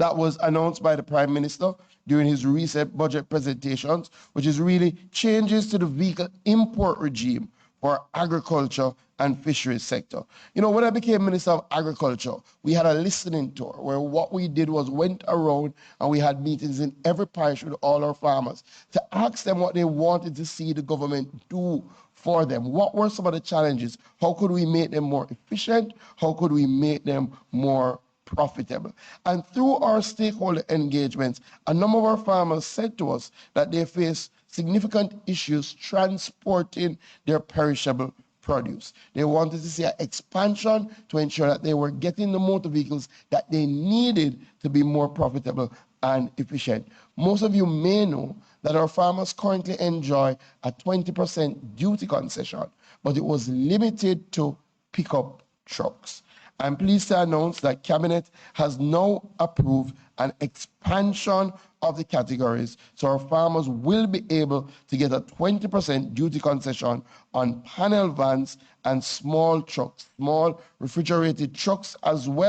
that was announced by the Prime Minister during his recent budget presentations, which is really changes to the vehicle import regime for agriculture and fisheries sector. You know, when I became Minister of Agriculture, we had a listening tour where what we did was went around and we had meetings in every parish with all our farmers to ask them what they wanted to see the government do for them. What were some of the challenges? How could we make them more efficient? How could we make them more profitable? And through our stakeholder engagements, a number of our farmers said to us that they face significant issues transporting their perishable produce. They wanted to see an expansion to ensure that they were getting the motor vehicles that they needed to be more profitable and efficient. Most of you may know that our farmers currently enjoy a 20% duty concession, but it was limited to pickup trucks. I'm pleased to announce that Cabinet has now approved an expansion of the categories, so our farmers will be able to get a 20% duty concession on panel vans and small trucks, small refrigerated trucks as well.